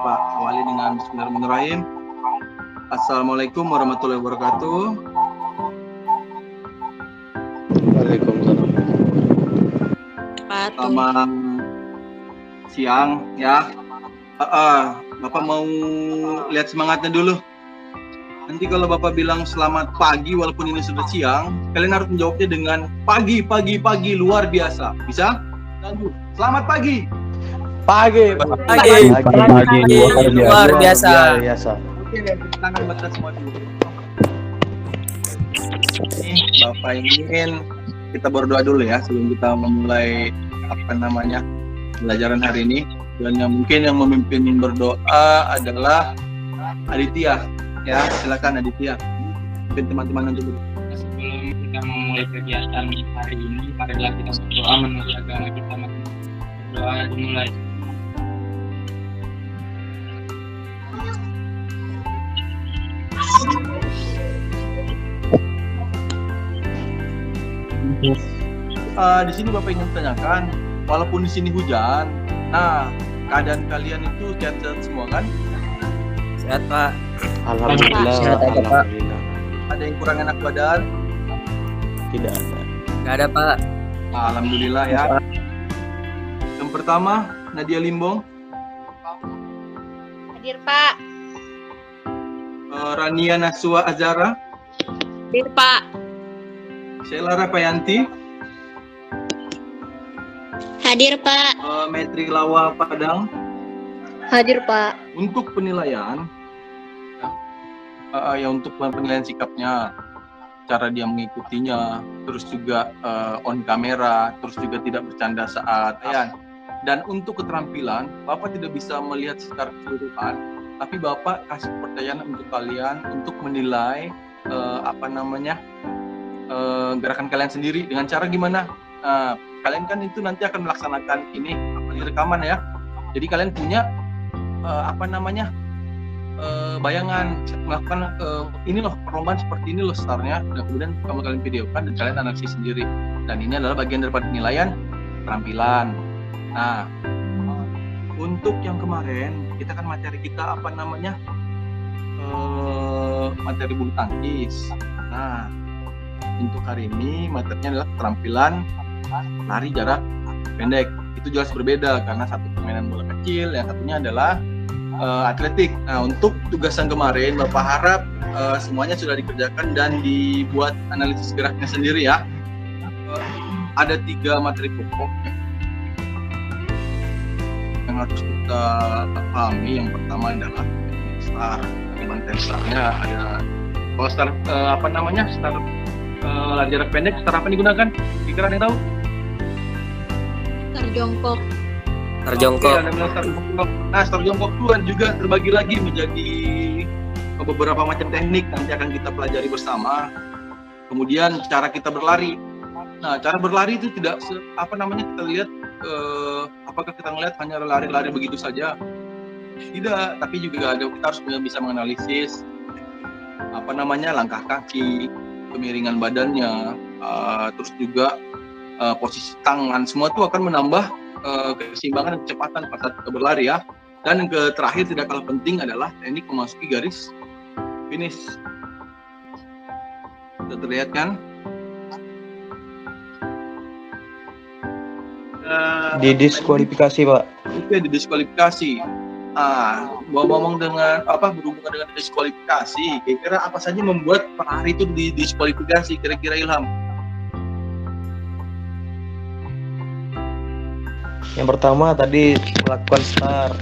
Bapak awali dengan Bismillahirrahmanirrahim. Assalamualaikum warahmatullahi wabarakatuh. Waalaikumsalam. Selamat siang ya. Bapak mau lihat semangatnya dulu. Nanti kalau Bapak bilang selamat pagi walaupun ini sudah siang, kalian harus menjawabnya dengan pagi luar biasa. Bisa? Selamat pagi. Pagi luar biasa. Oke, tangan batas semua dulu. Bapak ingin kita berdoa dulu ya sebelum kita memulai pelajaran hari ini. Dan yang mungkin yang memimpin berdoa adalah Aditya. Ya, silakan Aditya. Mungkin teman-teman untuk sebelum kita memulai kegiatan hari ini, marilah kita berdoa menurut agama kita. Berdoa dimulai. Di sini Bapak ingin tanyakan, walaupun di sini hujan, keadaan kalian itu sehat-sehat semua kan? Sehat, Pak. Alhamdulillah. Alhamdulillah. Ada yang kurang enak badan? Tidak ada. Nggak ada, Pak. Alhamdulillah ya. Yang pertama, Nadia Limbong. Hadir, Pak. Rania Naswa Azara. Hadir, Pak. Sheila Rapayanti. Hadir, Pak. Metri Lawa Padang. Hadir, Pak. Untuk penilaian, untuk penilaian sikapnya, cara dia mengikutinya, terus juga on kamera, terus juga tidak bercanda saat dan untuk keterampilan, Bapak tidak bisa melihat secara keseluruhan, tapi Bapak kasih kepercayaan untuk kalian untuk menilai gerakan kalian sendiri dengan cara gimana? Kalian kan itu nanti akan melaksanakan ini rekaman ya. Jadi kalian punya bayangan melakukan ini loh perlombaan seperti ini loh startnya, dan kemudian kalian videokan dan kalian analisis sendiri. Dan ini adalah bagian daripada penilaian keterampilan. Nah, untuk yang kemarin kita kan materi kita materi bulu tangkis. Nah, untuk hari ini materinya adalah keterampilan lari jarak pendek. Itu jelas berbeda karena satu permainan bola kecil, yang satunya adalah atletik. Nah, untuk tugas yang kemarin Bapak harap semuanya sudah dikerjakan dan dibuat analisis geraknya sendiri ya. Ada 3 materi pokok yang harus kita pahami. Yang pertama adalah star. Materi starnya ada star star lari jarak pendek. Star apa digunakan? Kira-kira ada yang tahu? Terjongkok. Terjongkok. Ada star jongkok. Nah, star jongkok itu juga terbagi lagi menjadi beberapa macam teknik, nanti akan kita pelajari bersama. Kemudian cara kita berlari. Nah, cara berlari itu tidak kita lihat apakah kita melihat hanya lari-lari begitu saja? Tidak, tapi juga kita harus bisa menganalisis langkah kaki, kemiringan badannya, terus juga posisi tangan, semua itu akan menambah keseimbangan dan kecepatan pada saat kita berlari ya. Dan yang terakhir tidak kalah penting adalah teknik memasuki garis finish. Sudah terlihat kan? Didiskualifikasi, Pak. Oke, didiskualifikasi. Ngomong dengan berhubungan dengan diskualifikasi, kira-kira apa saja membuat pelari itu didiskualifikasi? Kira-kira Ilham? Yang pertama tadi melakukan start.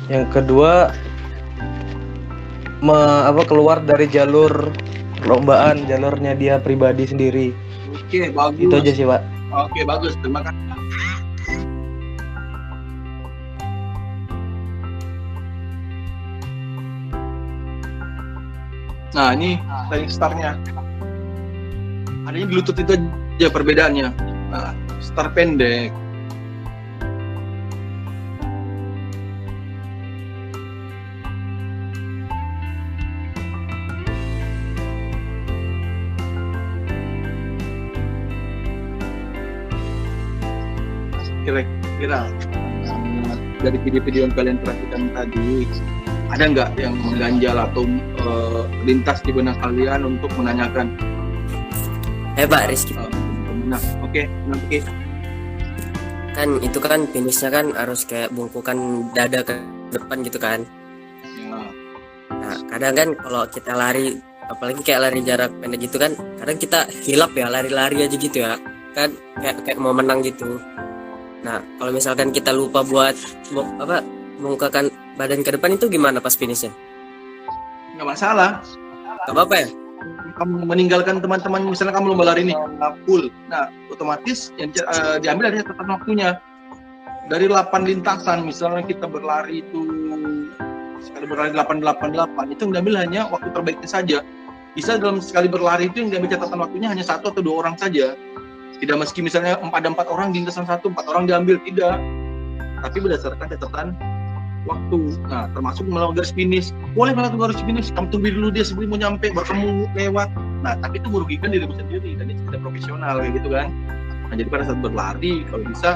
Yang kedua keluar dari jalur perlombaan, jalurnya dia pribadi sendiri. Oke, bagus. Itu aja sih, Pak. Oke, bagus. Terima kasih. Nah, ini dari startnya. Adanya di lutut itu aja perbedaannya. Nah, start pendek. Kira-kira dari video-video yang kalian perhatikan tadi, ada nggak yang mengganjal atau lintas di benak kalian untuk menanyakan? Pak Rizky. Nah, oke. Kan itu kan finishnya kan harus kayak bungkukan dada ke depan gitu kan. Ya. Nah, kadang kan kalau kita lari, apalagi kayak lari jarak pendek gitu kan, kadang kita hilap ya, lari-lari aja gitu ya. Kan kayak mau menang gitu. Nah, kalau misalkan kita lupa buat bungkakan badan ke depan itu gimana pas finishnya? Nggak masalah. Gak apa-apa ya? Kamu meninggalkan teman-teman, misalnya kamu lomba lari nih, full. Nah, otomatis yang diambil ada catatan waktunya. Dari 8 lintasan, misalnya kita berlari itu sekali berlari 888, itu yang diambil hanya waktu terbaiknya saja. Bisa dalam sekali berlari itu yang diambil catatan waktunya hanya 1 atau 2 orang saja. Tidak meski misalnya ada 4 orang di lintasan 1, 4 orang diambil, tidak. Tapi berdasarkan catatan waktu. Nah, termasuk melalui garis finish. Boleh melalui garis finish, kamu tunggu dulu dia sebelum mau nyampe, baru kamu lewat. Nah, tapi itu merugikan dirimu sendiri dan itu tidak profesional kayak gitu kan. Nah, jadi pada saat berlari kalau bisa,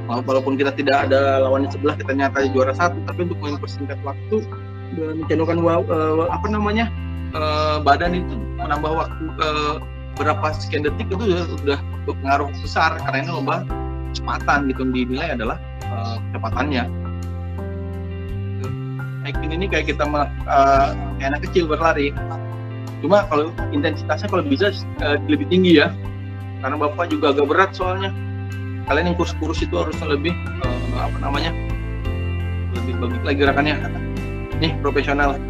walaupun kita tidak ada lawan di sebelah, kita nyata juara 1, tapi untuk mempersingkat waktu dan mencantumkan badan itu menambah waktu berapa sekian detik itu sudah berpengaruh besar karena ini lomba kecepatan gitu, yang dinilai adalah kecepatannya. Ini kayak kita kayak anak kecil berlari, cuma kalau intensitasnya kalau bisa lebih tinggi ya, karena bapak juga agak berat soalnya. Kalian yang kurus-kurus itu harusnya lebih lebih bagus lagi gerakannya. Nih profesional.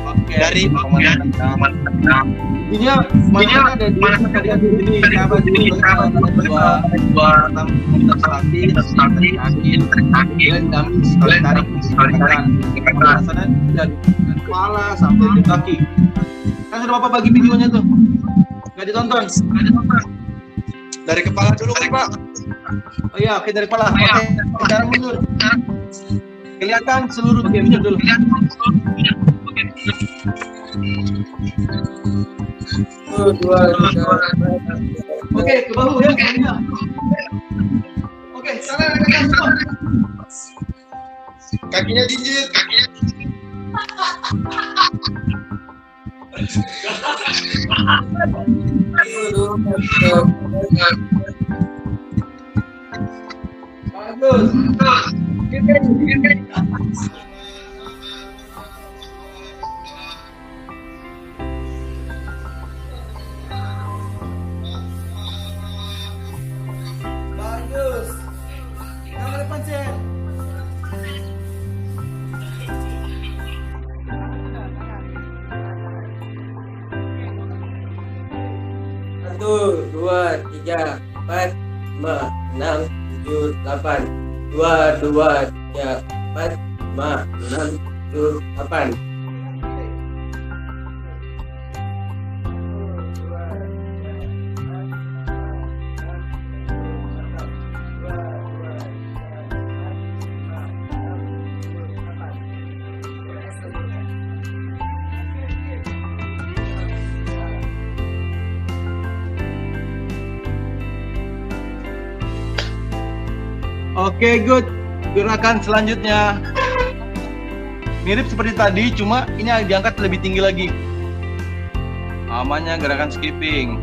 Oke. Dari ini mana ada di sini sahabat ini dua dan kami tarik dan kepala sampai ke kaki. Kan sudah bapak bagi videonya tuh, nggak ditonton. Dari kepala dulu Pak. Oh iya, oke, dari kepala. Oke, sekarang mundur. Kelihatan seluruh gamenya dulu. Oke, ke bahu ya. Oke, sana rekan semua. Kakinya jinjit. Bagus. Bagus. Tangan depan Sen. Satu, 2, 3, 4, 5, 6, 7, 8. 2, 2, 3, 4, 5, 6, 7, 8. Oke, good. Gerakan selanjutnya mirip seperti tadi, cuma ini diangkat lebih tinggi lagi. Namanya gerakan skipping.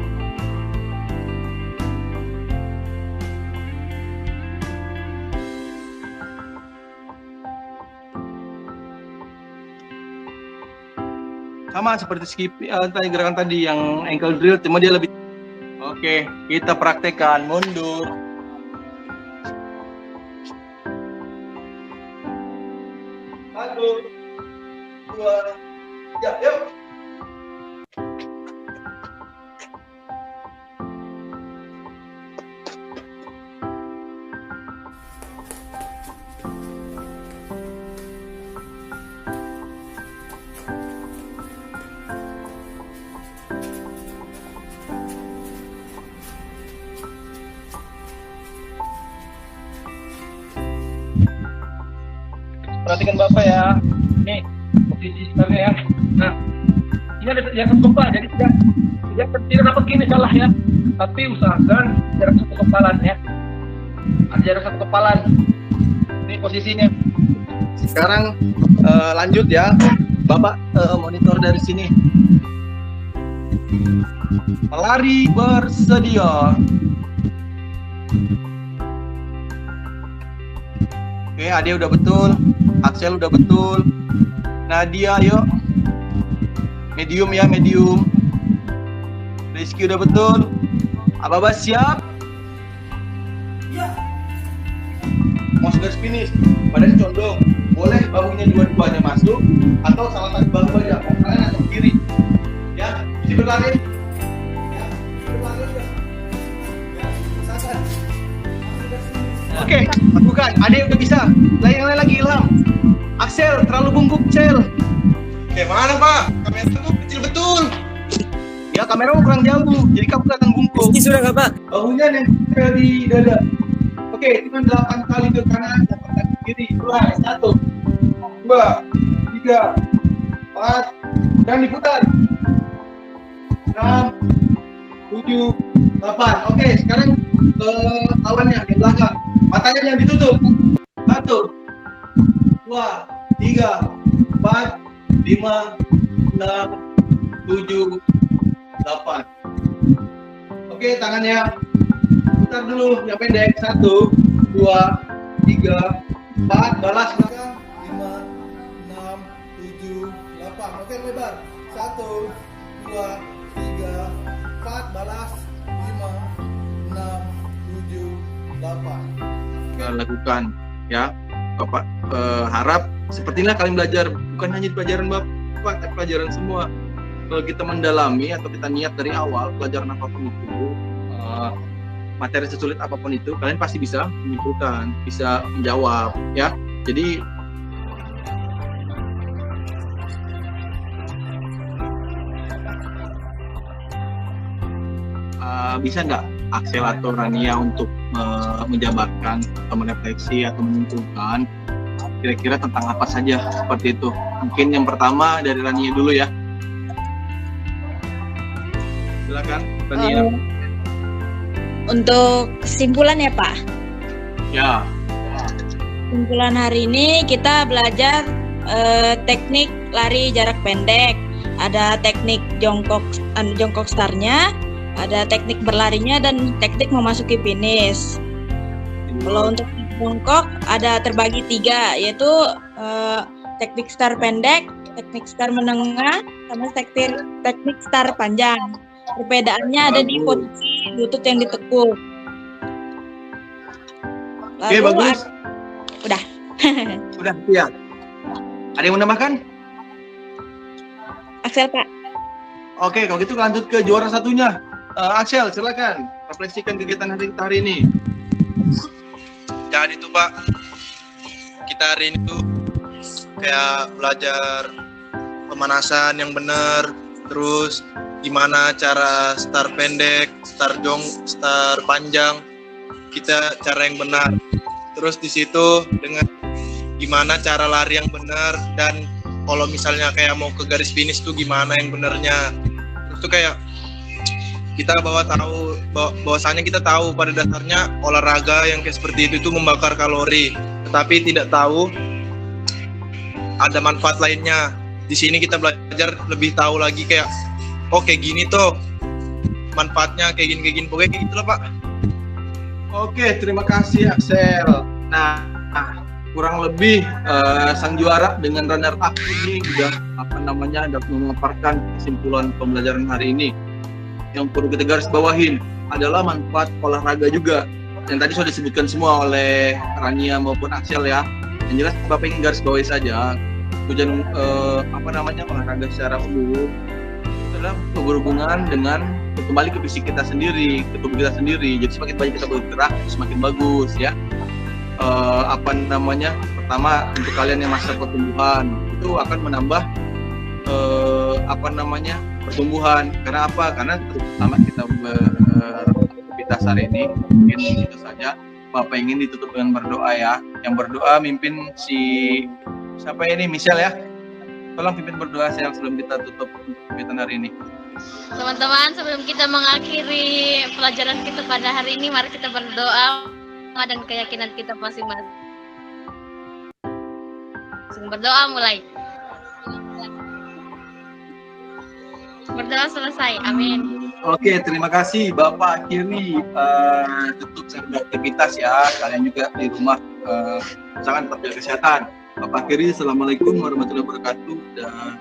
Sama seperti skipping gerakan tadi yang ankle drill, cuma dia lebih. Oke, kita praktekkan mundur. Satu, 2, 3, yuk. Perhatikan Bapak ya. Nih, posisi sebenarnya ya. Nah, ini ada jarak Bapak, jadi tidak dapat gini salah ya. Tapi usahakan jarak 1 kepalan ya. Ada jarak 1 kepalan. Ini posisinya. Sekarang lanjut ya. Bapak monitor dari sini. Pelari bersedia. Oke, Ade udah betul. Axel udah betul. Nadia, ayo. Medium ya, medium. Rizky udah betul. Ababa siap? Ya. Mau garis finish. Badan condong. Boleh bahunya dua-duanya masuk atau salah satu bahu aja, mau kanan atau kiri. Ya, isi berlari. Ya, berlari ya. Ya, sabar. Oke, lakukan. Ade udah bisa. Yang lain lagi Ilham. Axel terlalu bungkuk, Cel. Oke, mana Pak? Kamera tuh kecil betul. Ya, kamera kurang jauh, jadi kamu kelihatan bungkuk. Ini sudah nggak Pak? Bahunya yang tempel di dada. Oke, hitungan 8 kali ke kanan, 8 kali ke kiri. Mulai 1, 2, 3, 4, dan diputar. 6, 7, 8. Oke, sekarang lawannya di belakang. Matanya yang ditutup. 1, 2, 3, 4, 5, 6, 7, 8. Oke, tangannya putar dulu yang pendek. 1, 2, 3, 4. Balas belakang. 5, 6, 7, 8. Oke, lebar. 1, 2, 3, 4. Balas. 5, 6, 7, 8. Lakukan ya. Bapak harap seperti inilah kalian belajar, bukan hanya di pelajaran Bapak, tapi pelajaran semua. Kalau kita mendalami atau kita niat dari awal pelajaran apapun itu, materi sesulit apapun itu, kalian pasti bisa menyimpulkan, bisa menjawab ya. Jadi bisa nggak Axel atau Rania untuk menjabarkan atau merefleksi atau menyimpulkan kira-kira tentang apa saja seperti itu? Mungkin yang pertama dari Rania dulu ya. Silakan Rania. Untuk kesimpulan ya Pak. Ya. Kesimpulan hari ini kita belajar teknik lari jarak pendek. Ada teknik jongkok startnya, ada teknik berlarinya, dan teknik memasuki finish. Kalau untuk jongkok ada terbagi 3, yaitu teknik start pendek, teknik start menengah, sama teknik start panjang. Perbedaannya ada di posisi lutut yang ditekuk. Oke, bagus. Udah. Udah, siap. Ada yang mau menambahkan? Axel Pak. Oke, kalau gitu lanjut ke juara satunya. Axel, silakan refleksikan kegiatan hari ini. Jadi tuh Pak, kita hari ini tuh kayak belajar pemanasan yang benar, terus gimana cara start pendek, start panjang, kita cara yang benar. Terus di situ dengan gimana cara lari yang benar, dan kalau misalnya kayak mau ke garis finish tuh gimana yang benernya. Terus tuh kayak kita bahwasanya kita tahu pada dasarnya olahraga yang kayak seperti itu membakar kalori, tetapi tidak tahu ada manfaat lainnya. Di sini kita belajar lebih tahu lagi kayak kayak gini tuh manfaatnya, kayak gini pokoknya kayak gitulah Pak. Oke, terima kasih Axel. Nah, kurang lebih sang juara dengan runner up ini udah dapat memaparkan kesimpulan pembelajaran hari ini. Yang perlu kita garis bawahin adalah manfaat olahraga juga yang tadi sudah disebutkan semua oleh Rania maupun Axel ya. Yang jelas Bapak ingin garis bawahi saja tujuan olahraga secara umum itu adalah berhubungan dengan kembali ke fisik kita sendiri, ke tubuh kita sendiri. Jadi semakin banyak kita bergerak semakin bagus ya. Pertama untuk kalian yang masa pertumbuhan itu akan menambah pertumbuhan. Karena apa? Karena pertama kita beraktivitas hari ini mungkin itu saja. Bapak ingin ditutup dengan berdoa ya. Yang berdoa mimpin siapa ini? Michelle ya. Tolong pimpin berdoa saya sebelum kita tutup kegiatan hari ini. Teman-teman, sebelum kita mengakhiri pelajaran kita pada hari ini, mari kita berdoa dan keyakinan kita masing-masing. Langsung berdoa mulai. Berdoa selesai. Amin. Oke, terima kasih Bapak akhiri tutup segmen aktivitas ya. Kalian juga di rumah usahakan tetap jaga kesehatan. Bapak akhiri, Assalamualaikum warahmatullahi wabarakatuh. Dan